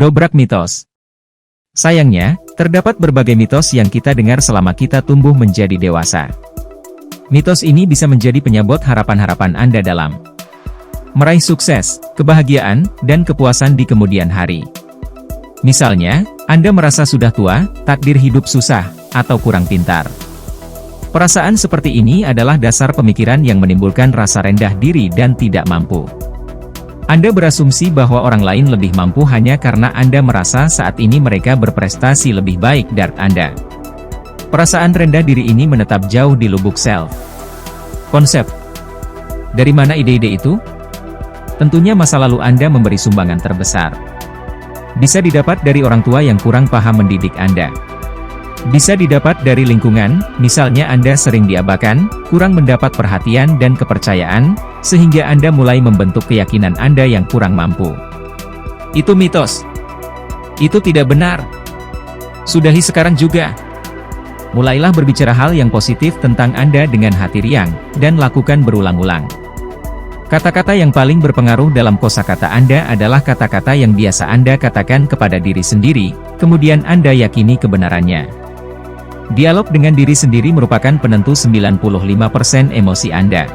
Dobrak mitos. Sayangnya, terdapat berbagai mitos yang kita dengar selama kita tumbuh menjadi dewasa. Mitos ini bisa menjadi penyabot harapan-harapan Anda dalam meraih sukses, kebahagiaan, dan kepuasan di kemudian hari. Misalnya, Anda merasa sudah tua, takdir hidup susah, atau kurang pintar. Perasaan seperti ini adalah dasar pemikiran yang menimbulkan rasa rendah diri dan tidak mampu. Anda berasumsi bahwa orang lain lebih mampu hanya karena Anda merasa saat ini mereka berprestasi lebih baik dari Anda. Perasaan rendah diri ini menetap jauh di lubuk self. Konsep. Dari mana ide-ide itu? Tentunya masa lalu Anda memberi sumbangan terbesar. Bisa didapat dari orang tua yang kurang paham mendidik Anda. Bisa didapat dari lingkungan, misalnya Anda sering diabaikan, kurang mendapat perhatian dan kepercayaan, sehingga Anda mulai membentuk keyakinan Anda yang kurang mampu. Itu mitos. Itu tidak benar. Sudahi sekarang juga. Mulailah berbicara hal yang positif tentang Anda dengan hati riang, dan lakukan berulang-ulang. Kata-kata yang paling berpengaruh dalam kosakata Anda adalah kata-kata yang biasa Anda katakan kepada diri sendiri, kemudian Anda yakini kebenarannya. Dialog dengan diri sendiri merupakan penentu 95% emosi Anda.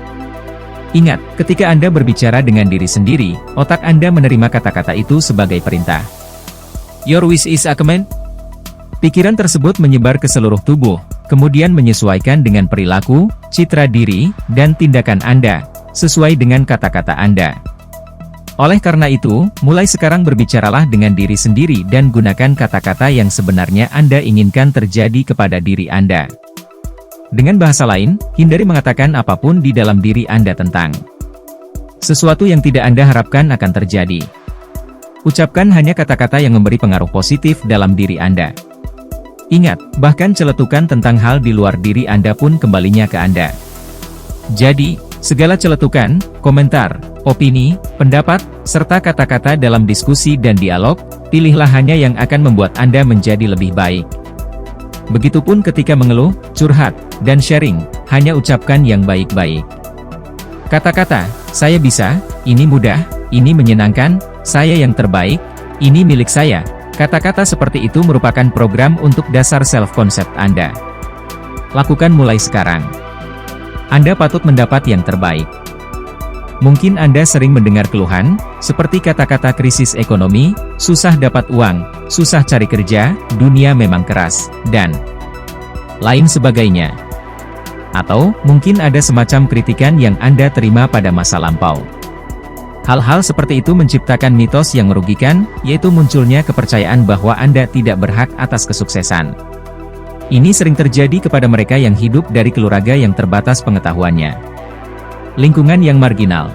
Ingat, ketika Anda berbicara dengan diri sendiri, otak Anda menerima kata-kata itu sebagai perintah. Your wish is a command. Pikiran tersebut menyebar ke seluruh tubuh, kemudian menyesuaikan dengan perilaku, citra diri, dan tindakan Anda, sesuai dengan kata-kata Anda. Oleh karena itu, mulai sekarang berbicaralah dengan diri sendiri dan gunakan kata-kata yang sebenarnya Anda inginkan terjadi kepada diri Anda. Dengan bahasa lain, hindari mengatakan apapun di dalam diri Anda tentang sesuatu yang tidak Anda harapkan akan terjadi. Ucapkan hanya kata-kata yang memberi pengaruh positif dalam diri Anda. Ingat, bahkan celetukan tentang hal di luar diri Anda pun kembalinya ke Anda. Jadi, segala celetukan, komentar, opini, pendapat, serta kata-kata dalam diskusi dan dialog, pilihlah hanya yang akan membuat Anda menjadi lebih baik. Begitupun ketika mengeluh, curhat, dan sharing, hanya ucapkan yang baik-baik. Kata-kata, saya bisa, ini mudah, ini menyenangkan, saya yang terbaik, ini milik saya. Kata-kata seperti itu merupakan program untuk dasar self-concept Anda. Lakukan mulai sekarang. Anda patut mendapat yang terbaik. Mungkin Anda sering mendengar keluhan, seperti kata-kata krisis ekonomi, susah dapat uang, susah cari kerja, dunia memang keras, dan lain sebagainya. Atau, mungkin ada semacam kritikan yang Anda terima pada masa lampau. Hal-hal seperti itu menciptakan mitos yang merugikan, yaitu munculnya kepercayaan bahwa Anda tidak berhak atas kesuksesan. Ini sering terjadi kepada mereka yang hidup dari keluarga yang terbatas pengetahuannya. Lingkungan yang marginal.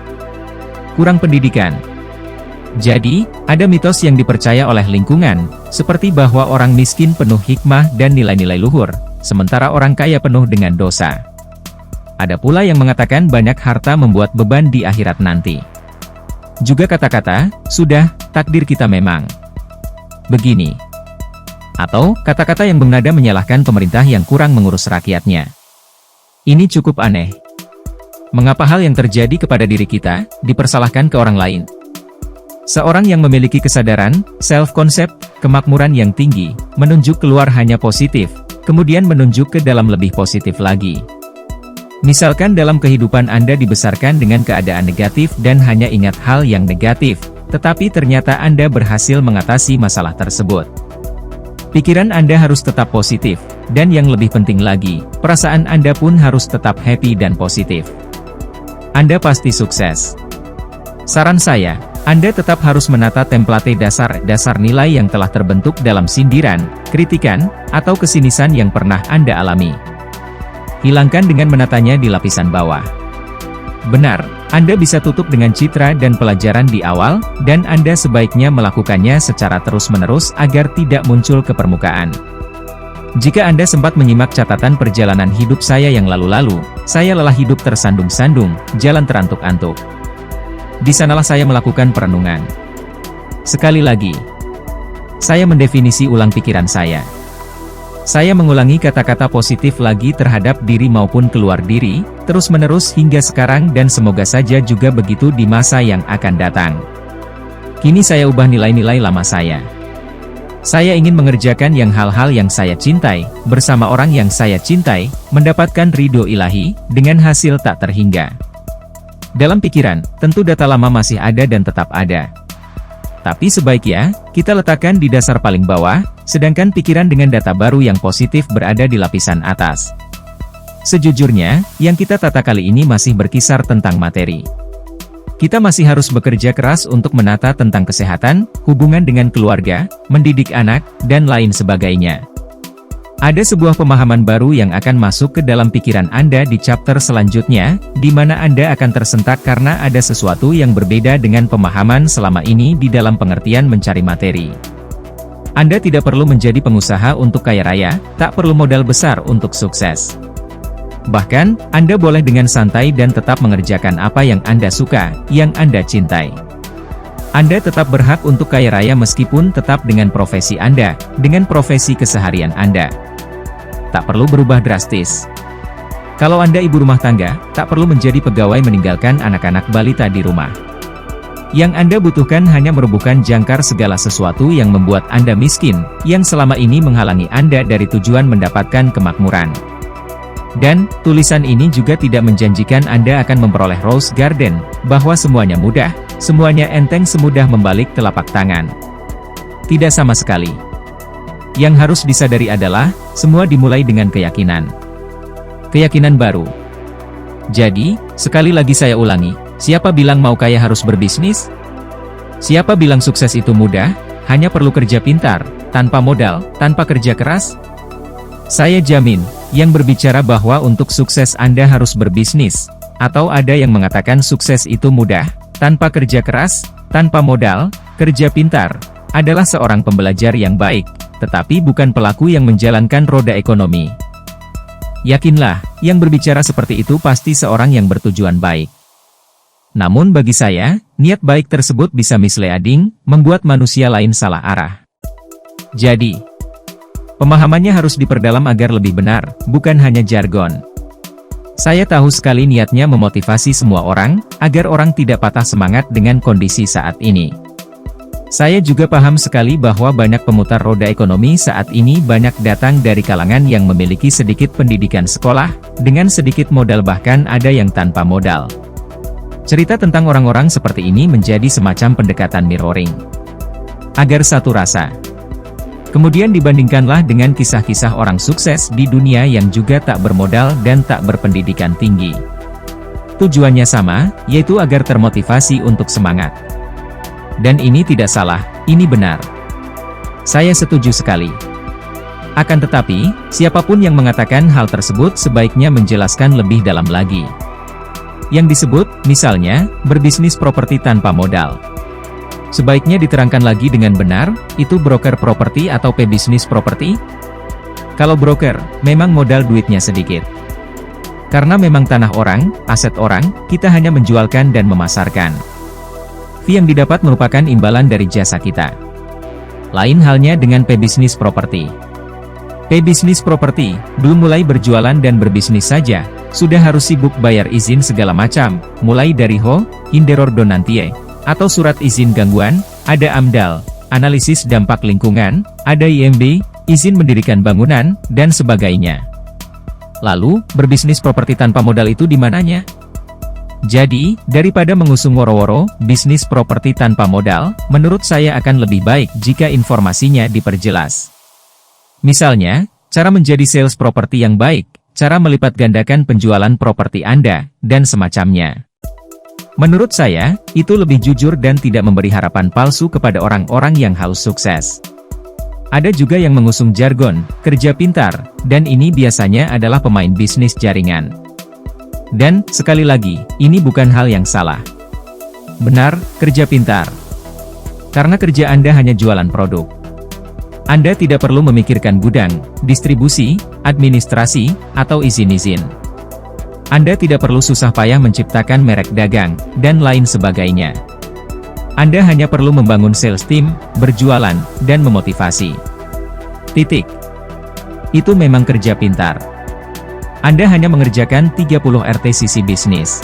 Kurang pendidikan. Jadi, ada mitos yang dipercaya oleh lingkungan, seperti bahwa orang miskin penuh hikmah dan nilai-nilai luhur, sementara orang kaya penuh dengan dosa. Ada pula yang mengatakan banyak harta membuat beban di akhirat nanti. Juga kata-kata, sudah, takdir kita memang begini. Atau, kata-kata yang bernada menyalahkan pemerintah yang kurang mengurus rakyatnya. Ini cukup aneh. Mengapa hal yang terjadi kepada diri kita, dipersalahkan ke orang lain? Seorang yang memiliki kesadaran, self-concept, kemakmuran yang tinggi, menunjuk keluar hanya positif, kemudian menunjuk ke dalam lebih positif lagi. Misalkan dalam kehidupan Anda dibesarkan dengan keadaan negatif dan hanya ingat hal yang negatif, tetapi ternyata Anda berhasil mengatasi masalah tersebut. Pikiran Anda harus tetap positif, dan yang lebih penting lagi, perasaan Anda pun harus tetap happy dan positif. Anda pasti sukses. Saran saya, Anda tetap harus menata template dasar nilai yang telah terbentuk dalam sindiran, kritikan, atau kesinisan yang pernah Anda alami. Hilangkan dengan menatanya di lapisan bawah. Benar, Anda bisa tutup dengan citra dan pelajaran di awal, dan Anda sebaiknya melakukannya secara terus-menerus agar tidak muncul ke permukaan. Jika Anda sempat menyimak catatan perjalanan hidup saya yang lalu-lalu, saya lelah hidup tersandung-sandung, jalan terantuk-antuk. Di sanalah saya melakukan perenungan. Sekali lagi, saya mendefinisi ulang pikiran saya. Saya mengulangi kata-kata positif lagi terhadap diri maupun keluar diri, terus-menerus hingga sekarang dan semoga saja juga begitu di masa yang akan datang. Kini saya ubah nilai-nilai lama saya. Saya ingin mengerjakan hal-hal yang saya cintai, bersama orang yang saya cintai, mendapatkan ridho ilahi, dengan hasil tak terhingga. Dalam pikiran, tentu data lama masih ada dan tetap ada. Tapi sebaiknya, kita letakkan di dasar paling bawah, sedangkan pikiran dengan data baru yang positif berada di lapisan atas. Sejujurnya, yang kita tata kali ini masih berkisar tentang materi. Kita masih harus bekerja keras untuk menata tentang kesehatan, hubungan dengan keluarga, mendidik anak, dan lain sebagainya. Ada sebuah pemahaman baru yang akan masuk ke dalam pikiran Anda di chapter selanjutnya, di mana Anda akan tersentak karena ada sesuatu yang berbeda dengan pemahaman selama ini di dalam pengertian mencari materi. Anda tidak perlu menjadi pengusaha untuk kaya raya, tak perlu modal besar untuk sukses. Bahkan, Anda boleh dengan santai dan tetap mengerjakan apa yang Anda suka, yang Anda cintai. Anda tetap berhak untuk kaya raya meskipun tetap dengan profesi Anda, dengan profesi keseharian Anda. Tak perlu berubah drastis. Kalau Anda ibu rumah tangga, tak perlu menjadi pegawai meninggalkan anak-anak balita di rumah. Yang Anda butuhkan hanya merobohkan jangkar segala sesuatu yang membuat Anda miskin, yang selama ini menghalangi Anda dari tujuan mendapatkan kemakmuran. Dan, tulisan ini juga tidak menjanjikan Anda akan memperoleh rose garden, bahwa semuanya mudah, semuanya enteng semudah membalik telapak tangan. Tidak sama sekali. Yang harus disadari adalah, semua dimulai dengan keyakinan. Keyakinan baru. Jadi, sekali lagi saya ulangi, siapa bilang mau kaya harus berbisnis? Siapa bilang sukses itu mudah, hanya perlu kerja pintar, tanpa modal, tanpa kerja keras? Saya jamin, yang berbicara bahwa untuk sukses Anda harus berbisnis, atau ada yang mengatakan sukses itu mudah, tanpa kerja keras, tanpa modal, kerja pintar, adalah seorang pembelajar yang baik, tetapi bukan pelaku yang menjalankan roda ekonomi. Yakinlah, yang berbicara seperti itu pasti seorang yang bertujuan baik. Namun bagi saya, niat baik tersebut bisa misleading, membuat manusia lain salah arah. Jadi, pemahamannya harus diperdalam agar lebih benar, bukan hanya jargon. Saya tahu sekali niatnya memotivasi semua orang, agar orang tidak patah semangat dengan kondisi saat ini. Saya juga paham sekali bahwa banyak pemutar roda ekonomi saat ini banyak datang dari kalangan yang memiliki sedikit pendidikan sekolah, dengan sedikit modal bahkan ada yang tanpa modal. Cerita tentang orang-orang seperti ini menjadi semacam pendekatan mirroring. Agar satu rasa. Kemudian dibandingkanlah dengan kisah-kisah orang sukses di dunia yang juga tak bermodal dan tak berpendidikan tinggi. Tujuannya sama, yaitu agar termotivasi untuk semangat. Dan ini tidak salah, ini benar. Saya setuju sekali. Akan tetapi, siapapun yang mengatakan hal tersebut sebaiknya menjelaskan lebih dalam lagi. Yang disebut, misalnya, berbisnis properti tanpa modal. Sebaiknya diterangkan lagi dengan benar, itu broker properti atau pebisnis properti? Kalau broker, memang modal duitnya sedikit. Karena memang tanah orang, aset orang, kita hanya menjualkan dan memasarkan. Fee yang didapat merupakan imbalan dari jasa kita. Lain halnya dengan pebisnis properti. Pebisnis properti, belum mulai berjualan dan berbisnis saja, sudah harus sibuk bayar izin segala macam, mulai dari hinderor donantie, atau surat izin gangguan, ada AMDAL, analisis dampak lingkungan, ada IMB, izin mendirikan bangunan, dan sebagainya. Lalu, berbisnis properti tanpa modal itu di mananya? Jadi, daripada mengusung woro-woro, bisnis properti tanpa modal, menurut saya akan lebih baik jika informasinya diperjelas. Misalnya, cara menjadi sales properti yang baik, cara melipat gandakan penjualan properti Anda, dan semacamnya. Menurut saya, itu lebih jujur dan tidak memberi harapan palsu kepada orang-orang yang haus sukses. Ada juga yang mengusung jargon, kerja pintar, dan ini biasanya adalah pemain bisnis jaringan. Dan, sekali lagi, ini bukan hal yang salah. Benar, kerja pintar. Karena kerja Anda hanya jualan produk. Anda tidak perlu memikirkan gudang, distribusi, administrasi, atau izin-izin. Anda tidak perlu susah payah menciptakan merek dagang, dan lain sebagainya. Anda hanya perlu membangun sales team, berjualan, dan memotivasi. Titik. Itu memang kerja pintar. Anda hanya mengerjakan 30 RT sisi bisnis.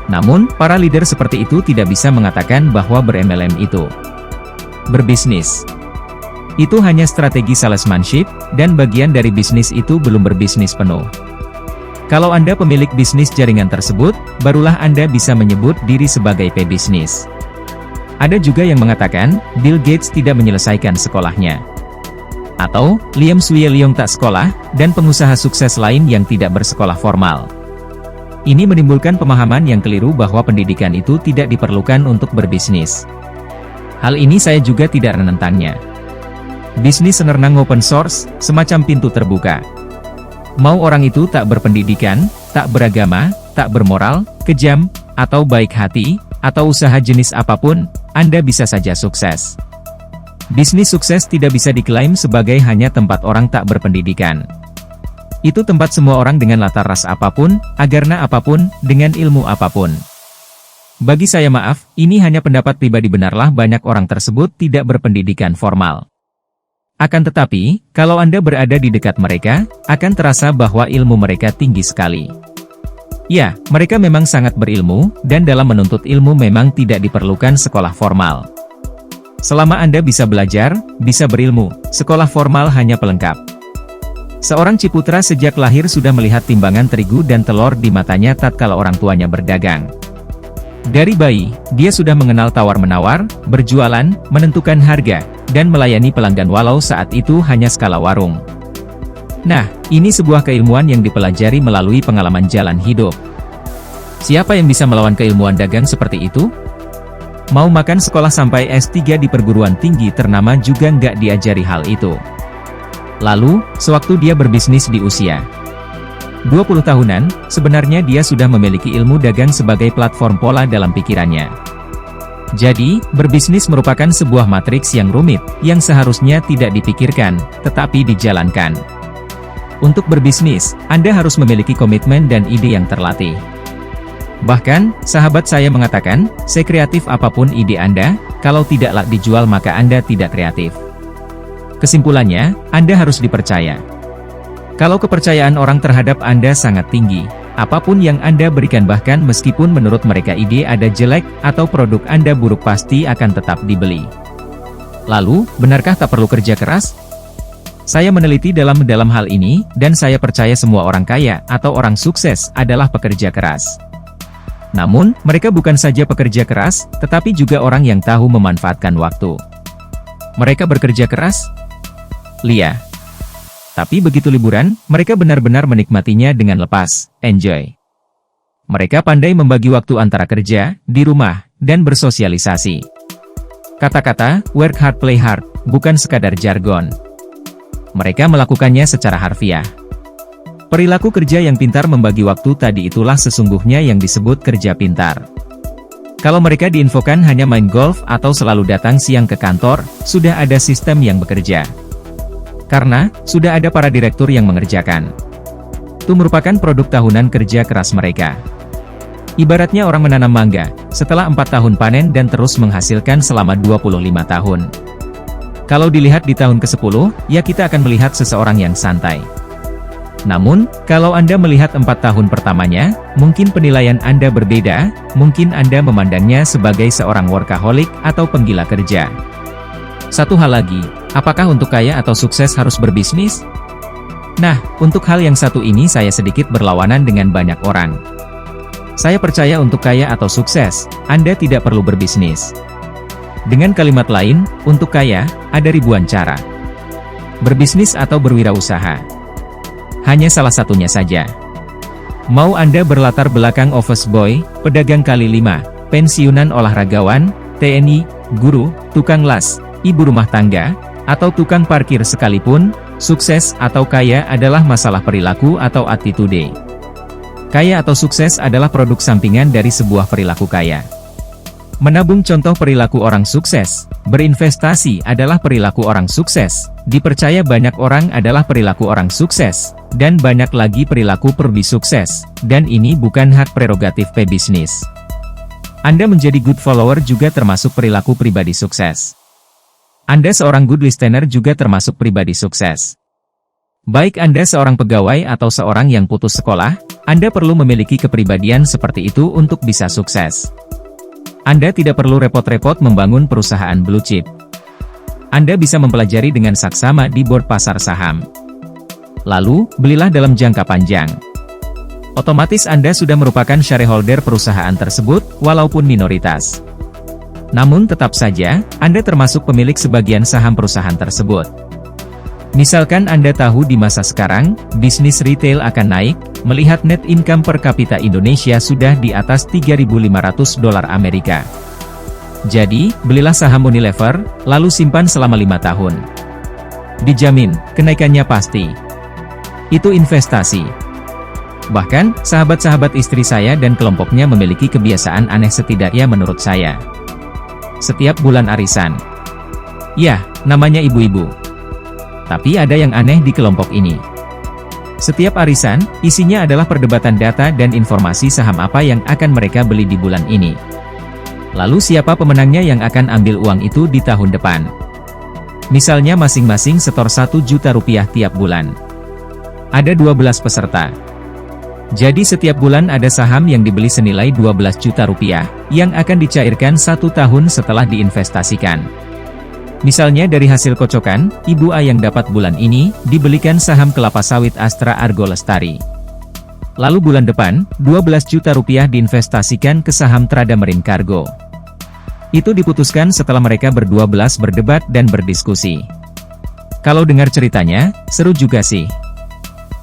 Namun, para leader seperti itu tidak bisa mengatakan bahwa ber-MLM itu berbisnis. Itu hanya strategi salesmanship, dan bagian dari bisnis itu belum berbisnis penuh. Kalau Anda pemilik bisnis jaringan tersebut, barulah Anda bisa menyebut diri sebagai pebisnis. Ada juga yang mengatakan, Bill Gates tidak menyelesaikan sekolahnya. Atau, Liam Swee-Leong tak sekolah, dan pengusaha sukses lain yang tidak bersekolah formal. Ini menimbulkan pemahaman yang keliru bahwa pendidikan itu tidak diperlukan untuk berbisnis. Hal ini saya juga tidak menentangnya. Bisnis renang open source, semacam pintu terbuka. Mau orang itu tak berpendidikan, tak beragama, tak bermoral, kejam, atau baik hati, atau usaha jenis apapun, Anda bisa saja sukses. Bisnis sukses tidak bisa diklaim sebagai hanya tempat orang tak berpendidikan. Itu tempat semua orang dengan latar ras apapun, agama apapun, dengan ilmu apapun. Bagi saya maaf, ini hanya pendapat pribadi benarlah banyak orang tersebut tidak berpendidikan formal. Akan tetapi, kalau Anda berada di dekat mereka, akan terasa bahwa ilmu mereka tinggi sekali. Ya, mereka memang sangat berilmu, dan dalam menuntut ilmu memang tidak diperlukan sekolah formal. Selama Anda bisa belajar, bisa berilmu, sekolah formal hanya pelengkap. Seorang Ciputra sejak lahir sudah melihat timbangan terigu dan telur di matanya tatkala orang tuanya berdagang. Dari bayi, dia sudah mengenal tawar-menawar, berjualan, menentukan harga, dan melayani pelanggan walau saat itu hanya skala warung. Nah, ini sebuah keilmuan yang dipelajari melalui pengalaman jalan hidup. Siapa yang bisa melawan keilmuan dagang seperti itu? Mau makan sekolah sampai S3 di perguruan tinggi ternama juga nggak diajari hal itu. Lalu, sewaktu dia berbisnis di usia 20 tahunan, sebenarnya dia sudah memiliki ilmu dagang sebagai platform pola dalam pikirannya. Jadi, berbisnis merupakan sebuah matriks yang rumit, yang seharusnya tidak dipikirkan, tetapi dijalankan. Untuk berbisnis, Anda harus memiliki komitmen dan ide yang terlatih. Bahkan, sahabat saya mengatakan, sekreatif apapun ide Anda, kalau tidak laku dijual maka Anda tidak kreatif. Kesimpulannya, Anda harus dipercaya. Kalau kepercayaan orang terhadap Anda sangat tinggi, apapun yang Anda berikan bahkan meskipun menurut mereka ide Anda jelek, atau produk Anda buruk pasti akan tetap dibeli. Lalu, benarkah tak perlu kerja keras? Saya meneliti dalam hal ini, dan saya percaya semua orang kaya, atau orang sukses, adalah pekerja keras. Namun, mereka bukan saja pekerja keras, tetapi juga orang yang tahu memanfaatkan waktu. Mereka bekerja keras? Lia. Tapi begitu liburan, mereka benar-benar menikmatinya dengan lepas, enjoy. Mereka pandai membagi waktu antara kerja, di rumah, dan bersosialisasi. Kata-kata, work hard play hard, bukan sekadar jargon. Mereka melakukannya secara harfiah. Perilaku kerja yang pintar membagi waktu tadi itulah sesungguhnya yang disebut kerja pintar. Kalau mereka diinfokan hanya main golf atau selalu datang siang ke kantor, sudah ada sistem yang bekerja. Karena, sudah ada para direktur yang mengerjakan. Itu merupakan produk tahunan kerja keras mereka. Ibaratnya orang menanam mangga, setelah 4 tahun panen dan terus menghasilkan selama 25 tahun. Kalau dilihat di tahun ke-10, ya kita akan melihat seseorang yang santai. Namun, kalau Anda melihat 4 tahun pertamanya, mungkin penilaian Anda berbeda, mungkin Anda memandangnya sebagai seorang workaholic atau penggila kerja. Satu hal lagi, apakah untuk kaya atau sukses harus berbisnis? Nah, untuk hal yang satu ini saya sedikit berlawanan dengan banyak orang. Saya percaya untuk kaya atau sukses, Anda tidak perlu berbisnis. Dengan kalimat lain, untuk kaya, ada ribuan cara. Berbisnis atau berwirausaha. Hanya salah satunya saja. Mau Anda berlatar belakang office boy, pedagang kali 5, pensiunan olahragawan, TNI, guru, tukang las, ibu rumah tangga, atau tukang parkir sekalipun, sukses atau kaya adalah masalah perilaku atau attitude. Kaya atau sukses adalah produk sampingan dari sebuah perilaku kaya. Menabung contoh perilaku orang sukses, berinvestasi adalah perilaku orang sukses, dipercaya banyak orang adalah perilaku orang sukses, dan banyak lagi perilaku perbi sukses, dan ini bukan hak prerogatif pebisnis. Anda menjadi good follower juga termasuk perilaku pribadi sukses. Anda seorang good listener juga termasuk pribadi sukses. Baik Anda seorang pegawai atau seorang yang putus sekolah, Anda perlu memiliki kepribadian seperti itu untuk bisa sukses. Anda tidak perlu repot-repot membangun perusahaan blue chip. Anda bisa mempelajari dengan saksama di board pasar saham. Lalu, belilah dalam jangka panjang. Otomatis Anda sudah merupakan shareholder perusahaan tersebut, walaupun minoritas. Namun tetap saja, Anda termasuk pemilik sebagian saham perusahaan tersebut. Misalkan Anda tahu di masa sekarang, bisnis retail akan naik, melihat net income per kapita Indonesia sudah di atas $3.500 Amerika. Jadi, belilah saham Unilever, lalu simpan selama 5 tahun. Dijamin, kenaikannya pasti. Itu investasi. Bahkan, sahabat-sahabat istri saya dan kelompoknya memiliki kebiasaan aneh setidaknya menurut saya. Setiap bulan arisan. Ya, namanya ibu-ibu. Tapi ada yang aneh di kelompok ini. Setiap arisan, isinya adalah perdebatan data dan informasi saham apa yang akan mereka beli di bulan ini. Lalu siapa pemenangnya yang akan ambil uang itu di tahun depan. Misalnya masing-masing setor Rp1 juta tiap bulan. Ada 12 peserta. Jadi setiap bulan ada saham yang dibeli senilai Rp12 juta yang akan dicairkan 1 tahun setelah diinvestasikan. Misalnya dari hasil kocokan, Ibu A yang dapat bulan ini, dibelikan saham kelapa sawit Astra Argo Lestari. Lalu bulan depan, Rp12 juta diinvestasikan ke saham Trada Marine Cargo. Itu diputuskan setelah mereka berdua berdebat dan berdiskusi. Kalau dengar ceritanya, seru juga sih.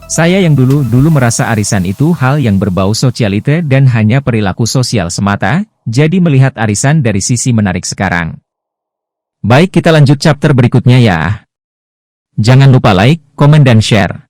Saya yang dulu merasa arisan itu hal yang berbau sosialite dan hanya perilaku sosial semata, jadi melihat arisan dari sisi menarik sekarang. Baik, kita lanjut chapter berikutnya ya. Jangan lupa like, komen dan share.